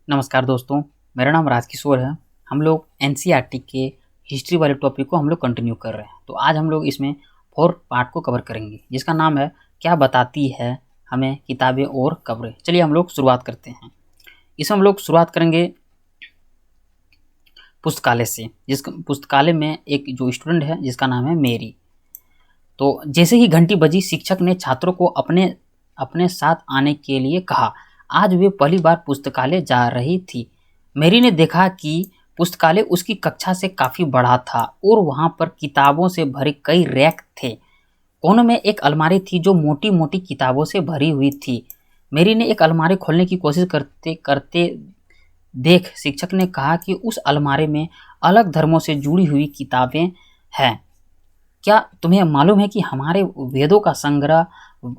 नमस्कार दोस्तों, मेरा नाम राजकिशोर है। हम लोग एनसीईआरटी के हिस्ट्री वाले टॉपिक को हम लोग कंटिन्यू कर रहे हैं। तो आज हम लोग इसमें 4 पार्ट को कवर करेंगे, जिसका नाम है क्या बताती है हमें किताबें और कब्रें। चलिए हम लोग शुरुआत करते हैं। इसमें हम लोग शुरुआत करेंगे पुस्तकालय से। जिस पुस्तकालय में एक जो स्टूडेंट है जिसका नाम है मेरी। तो जैसे ही घंटी बजी, शिक्षक ने छात्रों को अपने अपने साथ आने के लिए कहा। आज वे पहली बार पुस्तकालय जा रही थी। मेरी ने देखा कि पुस्तकालय उसकी कक्षा से काफ़ी बड़ा था और वहाँ पर किताबों से भरे कई रैक थे। कोने में एक अलमारी थी जो मोटी मोटी किताबों से भरी हुई थी। मेरी ने एक अलमारी खोलने की कोशिश करते करते देख शिक्षक ने कहा कि उस अलमारी में अलग धर्मों से जुड़ी हुई किताबें हैं। क्या तुम्हें मालूम है कि हमारे वेदों का संग्रह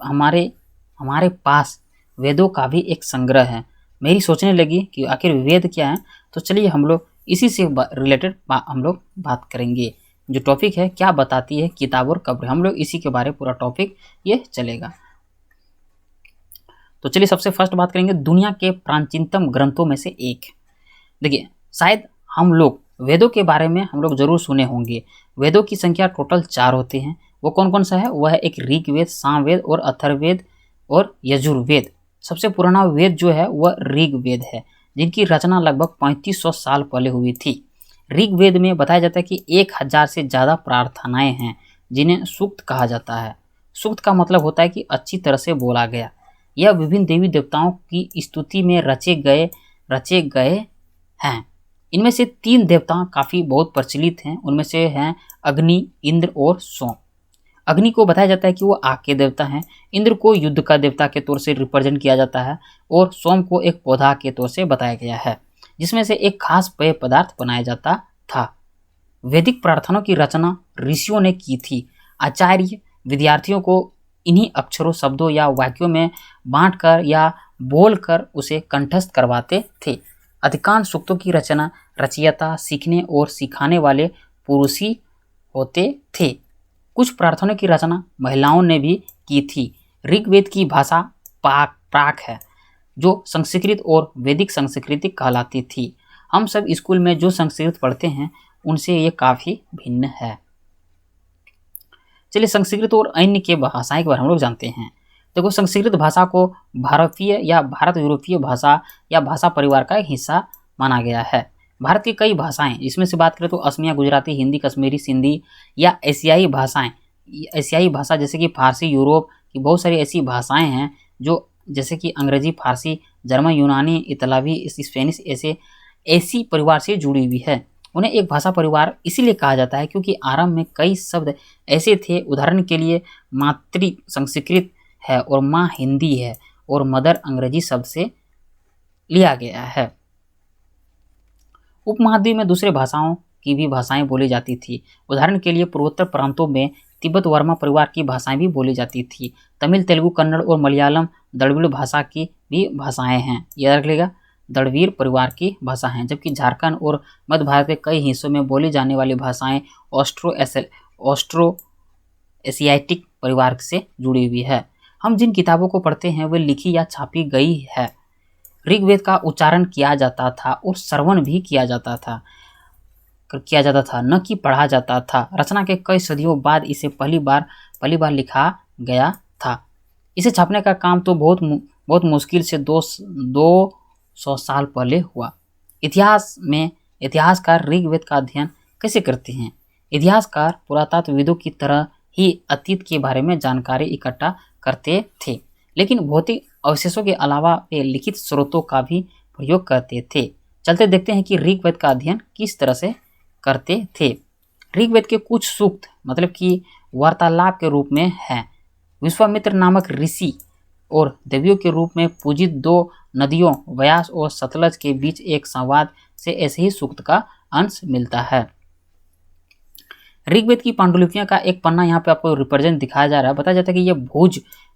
हमारे हमारे पास वेदों का भी एक संग्रह है। मेरी सोचने लगी कि आखिर वेद क्या है। तो चलिए हम लोग इसी से रिलेटेड हम लोग बात करेंगे। जो टॉपिक है क्या बताती है किताब और कब्र, हम लोग इसी के बारे में पूरा टॉपिक ये चलेगा। तो चलिए सबसे फर्स्ट बात करेंगे दुनिया के प्राचीनतम ग्रंथों में से एक। देखिए, शायद हम लोग वेदों के बारे में हम लोग जरूर सुने होंगे। वेदों की संख्या टोटल 4 होते हैं। वो कौन कौन सा है? वह है एक ऋग्वेद, सामवेद और अथर्ववेद और यजुर्वेद। सबसे पुराना वेद जो है वह ऋग्वेद है, जिनकी रचना लगभग 3500 साल पहले हुई थी। ऋग्वेद में बताया जाता है कि 1000 से ज़्यादा प्रार्थनाएं हैं, जिन्हें सूक्त कहा जाता है। सूक्त का मतलब होता है कि अच्छी तरह से बोला गया। यह विभिन्न देवी देवताओं की स्तुति में रचे गए हैं। इनमें से 3 देवता काफ़ी बहुत प्रचलित हैं। उनमें से हैं अग्नि, इंद्र और सोम। अग्नि को बताया जाता है कि वो आग के देवता हैं। इंद्र को युद्ध का देवता के तौर से रिप्रेजेंट किया जाता है और सोम को एक पौधा के तौर से बताया गया है, जिसमें से एक खास पेय पदार्थ बनाया जाता था। वैदिक प्रार्थनाओं की रचना ऋषियों ने की थी। आचार्य विद्यार्थियों को इन्हीं अक्षरों, शब्दों या वाक्यों में बांटकर या बोलकर उसे कंठस्थ करवाते थे। अधिकांश सूक्तों की रचना रचयिता सीखने और सिखाने वाले पुरुष ही होते थे। कुछ प्रार्थनाओं की रचना महिलाओं ने भी की थी। ऋग्वेद की भाषा प्राक है, जो संस्कृत और वैदिक संस्कृति कहलाती थी। हम सब स्कूल में जो संस्कृत पढ़ते हैं उनसे ये काफ़ी भिन्न है। चलिए संस्कृत और अन्य के भाषाएं के बारे में हम लोग जानते हैं। देखो, संस्कृत भाषा को भारतीय या भारत यूरोपीय भाषा या भाषा परिवार का एक हिस्सा माना गया है। भारत की कई भाषाएं, इसमें से बात करें तो असमिया, गुजराती, हिंदी, कश्मीरी, सिंधी या एशियाई भाषाएं, एशियाई भाषा जैसे कि फारसी, यूरोप की बहुत सारी ऐसी भाषाएं हैं जो जैसे कि अंग्रेजी, फारसी, जर्मन, यूनानी, इतालवी, स्पेनिश ऐसी परिवार से जुड़ी हुई है। उन्हें एक भाषा परिवार इसीलिए कहा जाता है क्योंकि आरंभ में कई शब्द ऐसे थे। उदाहरण के लिए मातृ संस्कृत है और माँ हिंदी है और मदर अंग्रेजी शब्द से लिया गया है। उपमहाद्वीप में दूसरे भाषाओं की भी भाषाएं बोली जाती थी। उदाहरण के लिए पूर्वोत्तर प्रांतों में तिब्बत वर्मा परिवार की भाषाएं भी बोली जाती थी। तमिल, तेलुगु, कन्नड़ और मलयालम द्रविड़ भाषा की भी भाषाएं हैं। याद रख लेगा, द्रविड़ परिवार की भाषा हैं। जबकि झारखंड और मध्य भारत के कई हिस्सों में बोली जाने वाली भाषाएं ऑस्ट्रो एशियाटिक परिवार से जुड़ी हुई है। हम जिन किताबों को पढ़ते हैं वे लिखी या छापी गई है। ऋग्वेद का उच्चारण किया जाता था और श्रवण भी किया जाता था, न कि पढ़ा जाता था। रचना के कई सदियों बाद इसे पहली बार लिखा गया था। इसे छापने का काम तो बहुत मुश्किल से 200 साल पहले हुआ। इतिहासकार ऋग्वेद का अध्ययन कैसे करते हैं? इतिहासकार पुरातत्वविदों की तरह ही अतीत के बारे में जानकारी इकट्ठा करते थे, लेकिन भौतिक अवशेषों के अलावा वे लिखित स्रोतों का भी प्रयोग करते थे। चलते देखते हैं कि ऋग्वेद का अध्ययन किस तरह से करते थे। ऋग्वेद के कुछ सूक्त मतलब कि वार्तालाप के रूप में हैं। विश्वामित्र नामक ऋषि और देवियों के रूप में पूजित 2 नदियों व्यास और सतलज के बीच एक संवाद से ऐसे ही सूक्त का अंश मिलता है। ऋग्वेद की पांडुलिपियां का एक पन्ना यहाँ पे आपको रिप्रेजेंट दिखाया जा रहा है। बताया जाता है कि यह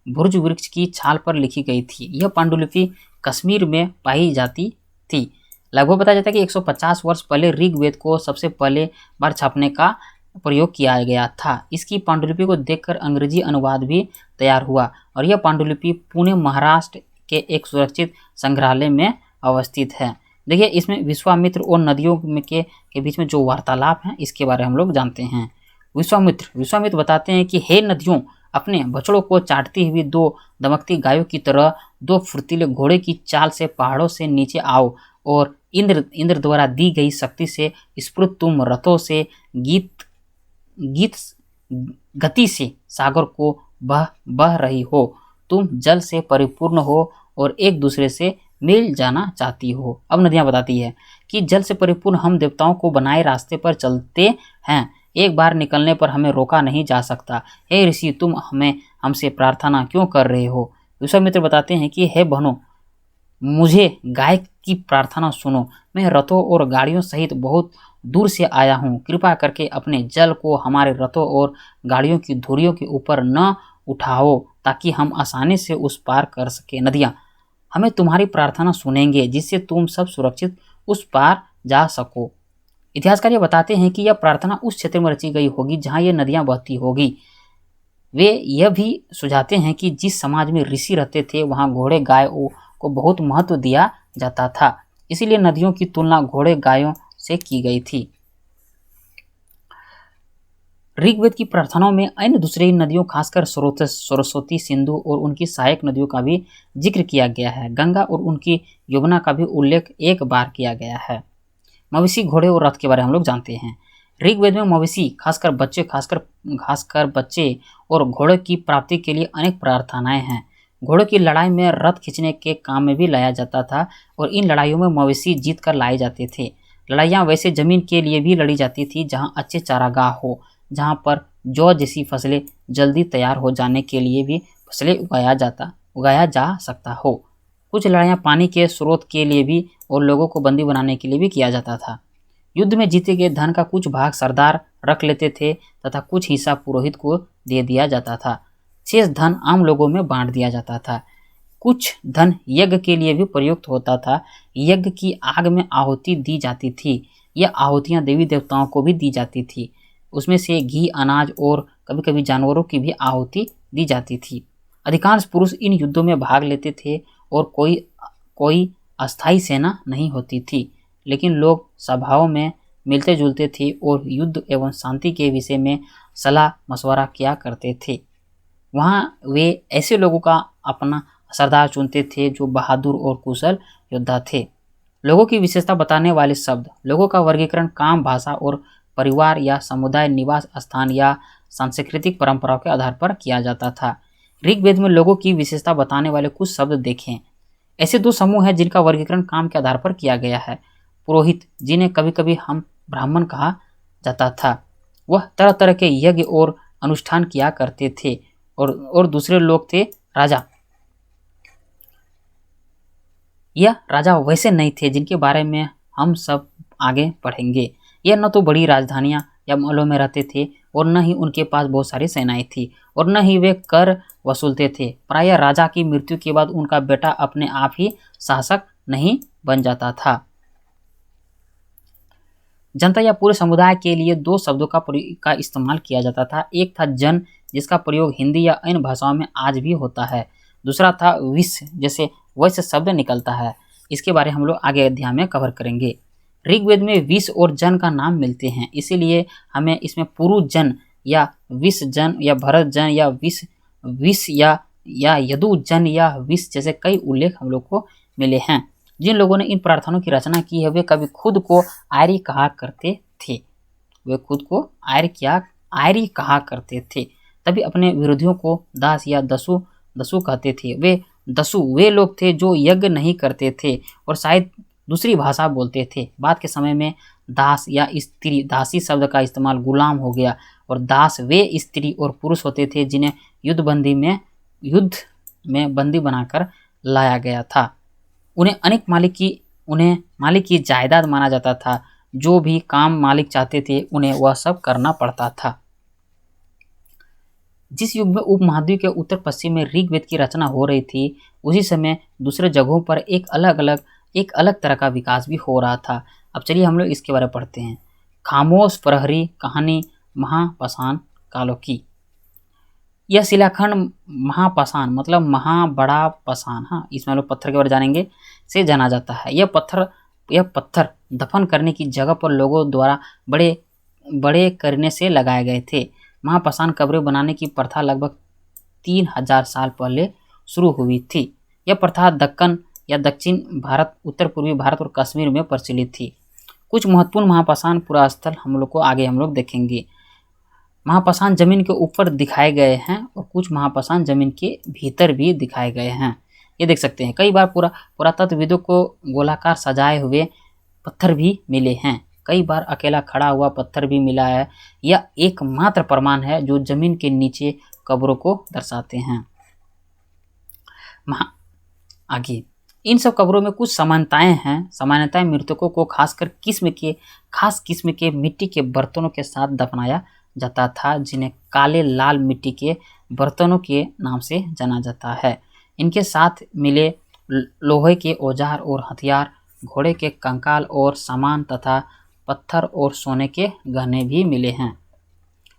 भुज वृक्ष की छाल पर लिखी गई थी। यह पांडुलिपि कश्मीर में पाई जाती थी। लगभग बताया जाता है कि 150 वर्ष पहले ऋग्वेद को सबसे पहले बार छापने का प्रयोग किया गया था। इसकी पांडुलिपि को देखकर अंग्रेजी अनुवाद भी तैयार हुआ और यह पांडुलिपि पुणे, महाराष्ट्र के एक सुरक्षित संग्रहालय में अवस्थित है। देखिए इसमें विश्वामित्र और नदियों के बीच में जो वार्तालाप है इसके बारे में हम लोग जानते हैं। विश्वामित्र बताते हैं कि हे नदियों, अपने बछड़ों को चाटती हुई दो दमकती गायों की तरह दो फुर्तीले घोड़े की चाल से पहाड़ों से नीचे आओ और इंद्र द्वारा दी गई शक्ति से स्फुरित तुम रथों से गीत गति से सागर को बह रही हो। तुम जल से परिपूर्ण हो और एक दूसरे से मिल जाना चाहती हो। अब नदियां बताती है कि जल से परिपूर्ण हम देवताओं को बनाए रास्ते पर चलते हैं, एक बार निकलने पर हमें रोका नहीं जा सकता। हे ऋषि, तुम हमसे प्रार्थना क्यों कर रहे हो? विश्वामित्र बताते हैं कि हे बहनों, मुझे गाय की प्रार्थना सुनो। मैं रथों और गाड़ियों सहित बहुत दूर से आया हूँ। कृपा करके अपने जल को हमारे रथों और गाड़ियों की धुरियों के ऊपर न उठाओ ताकि हम आसानी से उस पार कर सके। नदियाँ हमें तुम्हारी प्रार्थना सुनेंगे जिससे तुम सब सुरक्षित उस पार जा सको। इतिहासकार ये बताते हैं कि यह प्रार्थना उस क्षेत्र में रची गई होगी जहाँ ये नदियाँ बहती होगी। वे यह भी सुझाते हैं कि जिस समाज में ऋषि रहते थे वहाँ घोड़े गाय को बहुत महत्व दिया जाता था, इसीलिए नदियों की तुलना घोड़े गायों से की गई थी। ऋग्वेद की प्रार्थनाओं में अन्य दूसरी नदियों खासकर सरस्वती, सिंधु और उनकी सहायक नदियों का भी जिक्र किया गया है। गंगा और उनकी यमुना का भी उल्लेख एक बार किया गया है। मवेशी, घोड़े और रथ के बारे में हम लोग जानते हैं। ऋग्वेद में मवेशी खासकर बच्चे और घोड़े की प्राप्ति के लिए अनेक प्रार्थनाएं हैं। घोड़े की लड़ाई में रथ खींचने के काम में भी लाया जाता था और इन लड़ाइयों में मवेशी जीत कर लाए जाते थे। लड़ाइयाँ वैसे जमीन के लिए भी लड़ी जाती थी जहाँ अच्छे चारागाह हो, जहाँ पर जौ जैसी फसलें जल्दी तैयार हो जाने के लिए भी फसलें उगाया जा सकता हो। कुछ लड़ाइयाँ पानी के स्रोत के लिए भी और लोगों को बंदी बनाने के लिए भी किया जाता था। युद्ध में जीते गए धन का कुछ भाग सरदार रख लेते थे तथा कुछ हिस्सा पुरोहित को दे दिया जाता था। शेष धन आम लोगों में बांट दिया जाता था। कुछ धन यज्ञ के लिए भी प्रयुक्त होता था। यज्ञ की आग में आहुति दी जाती थी। यह आहुतियाँ देवी देवताओं को भी दी जाती थी। उसमें से घी, अनाज और कभी कभी जानवरों की भी आहुति दी जाती थी। अधिकांश पुरुष इन युद्धों में भाग लेते थे और कोई अस्थायी सेना नहीं होती थी, लेकिन लोग सभाओं में मिलते जुलते थे और युद्ध एवं शांति के विषय में सलाह मशवरा किया करते थे। वहाँ वे ऐसे लोगों का अपना सरदार चुनते थे जो बहादुर और कुशल योद्धा थे। लोगों की विशेषता बताने वाले शब्द। लोगों का वर्गीकरण काम, भाषा और परिवार या समुदाय, निवास स्थान या सांस्कृतिक परंपराओं के आधार पर किया जाता था। ऋग्वेद में लोगों की विशेषता बताने वाले कुछ शब्द देखें। ऐसे दो समूह हैं जिनका वर्गीकरण काम के आधार पर किया गया है। पुरोहित, जिन्हें कभी कभी हम ब्राह्मण कहा जाता था, वह तरह तरह के यज्ञ और अनुष्ठान किया करते थे। और दूसरे लोग थे राजा। यह राजा वैसे नहीं थे जिनके बारे में हम सब आगे पढ़ेंगे। यह न तो बड़ी राजधानियां या महलों में रहते थे और न ही उनके पास बहुत सारी सेनाएं थी और न ही वे कर वसूलते थे। प्रायः राजा की मृत्यु के बाद उनका बेटा अपने आप ही शासक नहीं बन जाता था। जनता या पूरे समुदाय के लिए दो शब्दों का इस्तेमाल किया जाता था। एक था जन, जिसका प्रयोग हिंदी या अन्य भाषाओं में आज भी होता है। दूसरा था विश्व, जैसे वैश्य शब्द निकलता है। इसके बारे में हम लोग आगे अध्याय में कवर करेंगे। ऋग्वेद में विश्व और जन का नाम मिलते हैं, इसीलिए हमें इसमें पुरु जन या विश्व जन या भरत जन या विश्व या यदु जन या विश्व जैसे कई उल्लेख हम लोग को मिले हैं। जिन लोगों ने इन प्रार्थनाओं की रचना की है वे कभी खुद को आर्य कहा करते थे। आर्य कहा करते थे। तभी अपने विरोधियों को दास या दसु कहते थे। वे लोग थे जो यज्ञ नहीं करते थे और शायद दूसरी भाषा बोलते थे। बाद के समय में दास या स्त्री, दासी शब्द का इस्तेमाल गुलाम हो गया और दास वे स्त्री और पुरुष होते थे जिन्हें युद्ध में बंदी बनाकर लाया गया था। उन्हें मालिक की जायदाद माना जाता था। जो भी काम मालिक चाहते थे उन्हें वह सब करना पड़ता था। जिस युग में उपमहाद्वीप के उत्तर पश्चिम में ऋग्वेद की रचना हो रही थी, उसी समय दूसरे जगहों पर एक अलग तरह का विकास भी हो रहा था। अब चलिए हम लोग इसके बारे में पढ़ते हैं। खामोश प्रहरी कहानी महापाषाण कालों की। यह शिलाखंड महापाषाण मतलब बड़ा पाषाण, हाँ, इसमें हम लोग पत्थर के बारे में जानेंगे। से जाना जाता है। यह पत्थर दफन करने की जगह पर लोगों द्वारा बड़े बड़े करने से लगाए गए थे। महापाषाण कब्रें बनाने की प्रथा लगभग 3000 साल पहले शुरू हुई थी। यह प्रथा दक्कन या दक्षिण भारत, उत्तर पूर्वी भारत और कश्मीर में प्रचलित थी। कुछ महत्वपूर्ण महापाषाण पुरास्थल हम लोग को आगे हम लोग देखेंगे। महापाषाण जमीन के ऊपर दिखाए गए हैं और कुछ महापाषाण जमीन के भीतर भी दिखाए गए हैं। ये देख सकते हैं। कई बार पुरातत्वविदों को गोलाकार सजाए हुए पत्थर भी मिले हैं। कई बार अकेला खड़ा हुआ पत्थर भी मिला है। यह एकमात्र प्रमाण है जो जमीन के नीचे कब्रों को दर्शाते हैं। आगे इन सब कब्रों में कुछ समानताएं हैं। सामान्यतः मृतकों को खास किस्म के मिट्टी के बर्तनों के साथ दफनाया जाता था, जिन्हें काले लाल मिट्टी के बर्तनों के नाम से जाना जाता है। इनके साथ मिले लोहे के औजार और हथियार, घोड़े के कंकाल और सामान तथा पत्थर और सोने के गहने भी मिले हैं।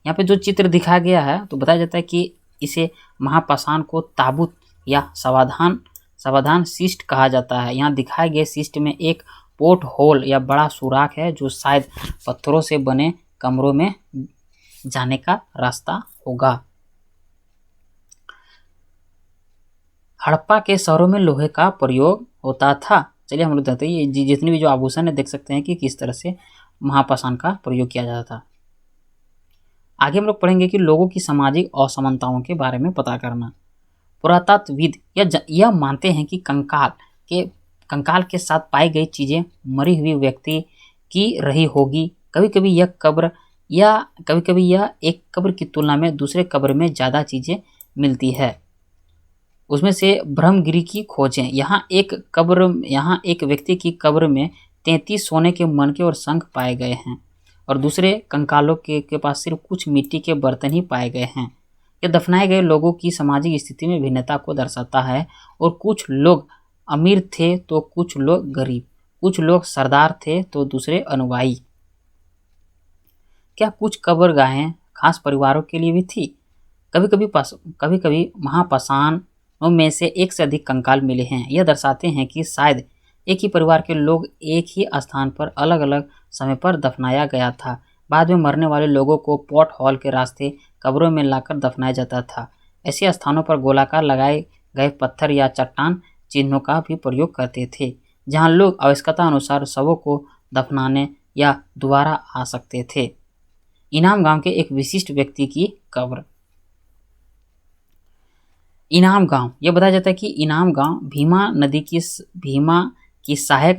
यहाँ पे जो चित्र दिखाया गया है तो बताया जाता है कि इसे महापाषाण को ताबूत या सावधान शिष्ट कहा जाता है। यहाँ दिखाए गए शिष्ट में एक पोर्ट होल या बड़ा सुराख है जो शायद पत्थरों से बने कमरों में जाने का रास्ता होगा। हड़प्पा के शहरों में लोहे का प्रयोग होता था। चलिए हम लोग देखते हैं ये जितने भी जो आभूषण है देख सकते हैं कि किस तरह से महापाषाण का प्रयोग किया जाता था। आगे हम लोग पढ़ेंगे कि लोगों की सामाजिक असमानताओं के बारे में पता करना। पुरातत्वविद यह मानते हैं कि कंकाल के साथ पाई गई चीजें मरी हुई व्यक्ति की रही होगी। कभी कभी यह एक कब्र की तुलना में दूसरे कब्र में ज़्यादा चीज़ें मिलती है। उसमें से ब्रह्मगिरी की खोजें। यहाँ एक व्यक्ति की कब्र में 33 सोने के मनके और शंख पाए गए हैं और दूसरे कंकालों के पास सिर्फ कुछ मिट्टी के बर्तन ही पाए गए हैं। यह दफनाए गए लोगों की सामाजिक स्थिति में भिन्नता को दर्शाता है और कुछ लोग अमीर थे तो कुछ लोग गरीब, कुछ लोग सरदार थे तो दूसरे अनुयायी। क्या कुछ कब्रगाहें खास परिवारों के लिए भी थी? कभी कभी महापाषाणों में से एक से अधिक कंकाल मिले हैं। यह दर्शाते हैं कि शायद एक ही परिवार के लोग एक ही स्थान पर अलग अलग समय पर दफनाया गया था। बाद में मरने वाले लोगों को पोर्ट हॉल के रास्ते कब्रों में लाकर दफनाया जाता था। ऐसे स्थानों पर गोलाकार लगाए गए पत्थर या चट्टान चिन्हों का भी प्रयोग करते थे, जहां लोग आवश्यकता अनुसार शवों को दफनाने या दोबारा आ सकते थे। इनाम गांव के एक विशिष्ट व्यक्ति की कब्र। इनाम गांव यह बताया जाता है कि इनाम गांव भीमा की सहायक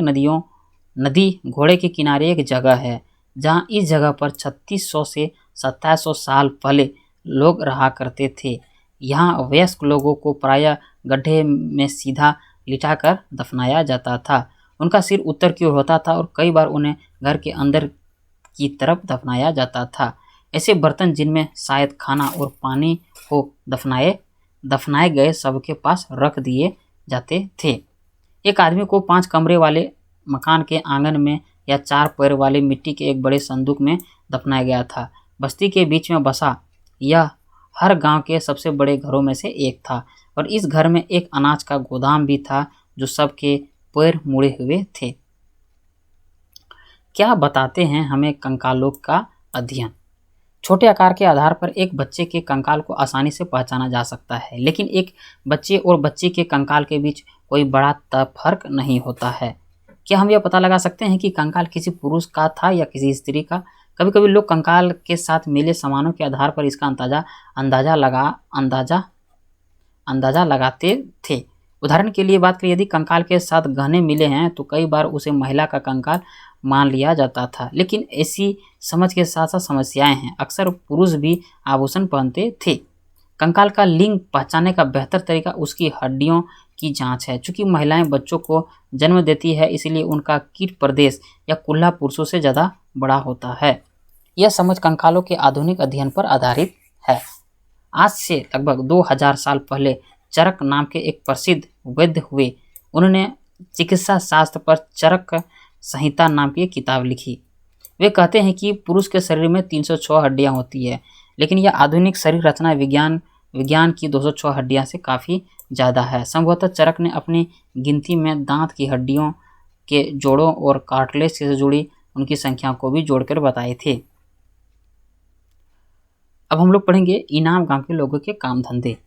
नदी घोड़े के किनारे एक जगह है, जहां इस जगह पर 3600 से 2700 साल पहले लोग रहा करते थे। यहाँ वयस्क लोगों को प्रायः गड्ढे में सीधा लिटाकर दफनाया जाता था। उनका सिर उत्तर की ओर होता था और कई बार उन्हें घर के अंदर की तरफ दफनाया जाता था। ऐसे बर्तन जिनमें शायद खाना और पानी हो दफनाए गए सबके पास रख दिए जाते थे। एक आदमी को 5 कमरे वाले मकान के आंगन में या 4 पैर वाले मिट्टी के एक बड़े संदूक में दफनाया गया था। बस्ती के बीच में बसा यह हर गांव के सबसे बड़े घरों में से एक था और इस घर में एक अनाज का गोदाम भी था जो सबके पैर मुड़े हुए थे। क्या बताते हैं हमें कंकालों का अध्ययन? छोटे आकार के आधार पर एक बच्चे के कंकाल को आसानी से पहचाना जा सकता है, लेकिन एक बच्चे और बच्ची के कंकाल के बीच कोई बड़ा फर्क नहीं होता है। क्या हम यह पता लगा सकते हैं कि कंकाल किसी पुरुष का था या किसी स्त्री का? कभी कभी लोग कंकाल के साथ मिले सामानों के आधार पर इसका अंदाजा लगाते थे। उदाहरण के लिए बात करें, यदि कंकाल के साथ गहने मिले हैं तो कई बार उसे महिला का कंकाल मान लिया जाता था, लेकिन ऐसी समझ के साथ साथ समस्याएं हैं। अक्सर पुरुष भी आभूषण पहनते थे। कंकाल का लिंग पहचानने का बेहतर तरीका उसकी हड्डियों की जांच है। चूंकि महिलाएं बच्चों को जन्म देती है, इसलिए उनका कीट प्रदेश या कुल्ला पुरुषों से ज़्यादा बड़ा होता है। यह समझ कंकालों के आधुनिक अध्ययन पर आधारित है। आज से लगभग 2000 साल पहले चरक नाम के एक प्रसिद्ध वैद्य हुए। उन्होंने चिकित्सा शास्त्र पर चरक संहिता नाम की एक किताब लिखी। वे कहते हैं कि पुरुष के शरीर में 306 हड्डियां होती है, लेकिन यह आधुनिक शरीर रचना विज्ञान की 206 हड्डियां से काफ़ी ज़्यादा है। संभवतः चरक ने अपनी गिनती में दांत की हड्डियों के जोड़ों और कार्टिलेज से जुड़ी उनकी संख्या को भी जोड़कर बताए थे। अब हम लोग पढ़ेंगे इनाम गांव के लोगों के काम धंधे।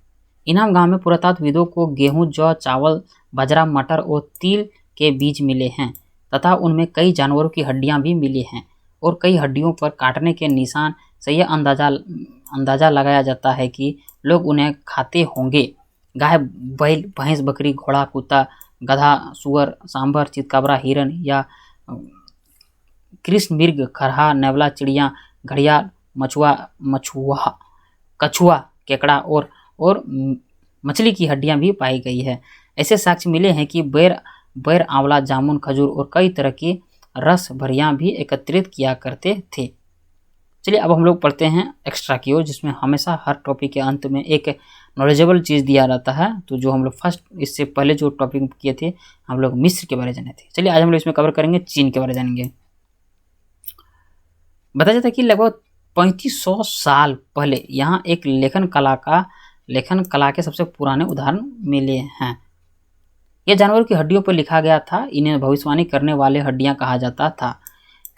इनाम गांव में पुरातत्वविदों को गेहूं, जौ, चावल, बाजरा, मटर और तिल के बीज मिले हैं तथा उनमें कई जानवरों की हड्डियां भी मिली हैं और कई हड्डियों पर काटने के निशान से यह अंदाजा लगाया जाता है कि लोग उन्हें खाते होंगे। गाय, बैल, भैंस, बकरी, घोड़ा, कुत्ता, गधा, सुअर, सांभर, चितकबरा, हिरन या कृष्ण मृग, खरहा, नेवला, चिड़िया, घड़ियाल, कछुआ, केकड़ा और मछली की हड्डियां भी पाई गई है। ऐसे साक्ष्य मिले हैं कि बैर, आंवला, जामुन, खजूर और कई तरह की रस भरियां भी एकत्रित किया करते थे। चलिए अब हम लोग पढ़ते हैं एक्स्ट्रा की ओर, जिसमें हमेशा हर टॉपिक के अंत में एक नॉलेजेबल चीज़ दिया जाता है। तो जो हम लोग फर्स्ट इससे पहले जो टॉपिक किए थे, हम लोग मिस्र के बारे में जाने थे। चलिए आज हम लोग इसमें कवर करेंगे चीन के बारे में जानेंगे। बताया जाता है कि लगभग 3500 साल पहले यहाँ एक लेखन कला के सबसे पुराने उदाहरण मिले हैं। यह जानवरों की हड्डियों पर लिखा गया था। इन्हें भविष्यवाणी करने वाले हड्डियां कहा जाता था,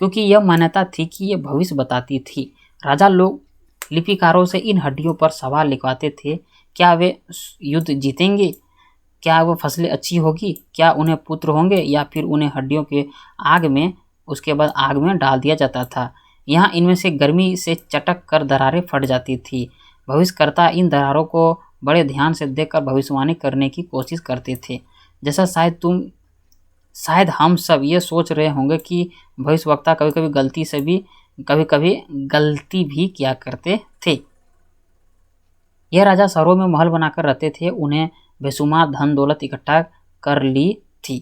क्योंकि यह मान्यता थी कि ये भविष्य बताती थी। राजा लोग लिपिकारों से इन हड्डियों पर सवाल लिखवाते थे। क्या वे युद्ध जीतेंगे? क्या वो फसलें अच्छी होगी? क्या उन्हें पुत्र होंगे? या फिर उन्हें हड्डियों के उसके बाद आग में डाल दिया जाता था। यहाँ इनमें से गर्मी से चटक कर दरारें फट जाती थी। भविष्यकर्ता इन दरारों को बड़े ध्यान से देखकर भविष्यवाणी करने की कोशिश करते थे। जैसा शायद हम सब ये सोच रहे होंगे कि भविष्यवक्ता कभी कभी गलती भी किया करते थे। यह राजा शहरों में महल बनाकर रहते थे। उन्हें बेशुमार धन दौलत इकट्ठा कर ली थी,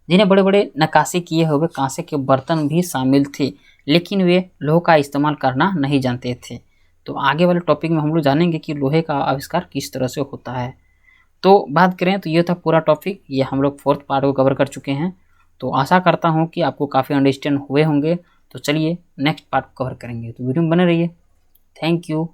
जिन्हें बड़े बड़े नक्काशी किए हुए कांसे के बर्तन भी शामिल थे, लेकिन वे लोहे का इस्तेमाल करना नहीं जानते थे। तो आगे वाले टॉपिक में हम लोग जानेंगे कि लोहे का आविष्कार किस तरह से होता है। तो बात करें तो ये था पूरा टॉपिक। ये हम लोग 4th पार्ट को कवर कर चुके हैं। तो आशा करता हूँ कि आपको काफ़ी अंडरस्टैंड हुए होंगे। तो चलिए नेक्स्ट पार्ट कवर करेंगे। तो वीडियो में बने रहिए। Thank you.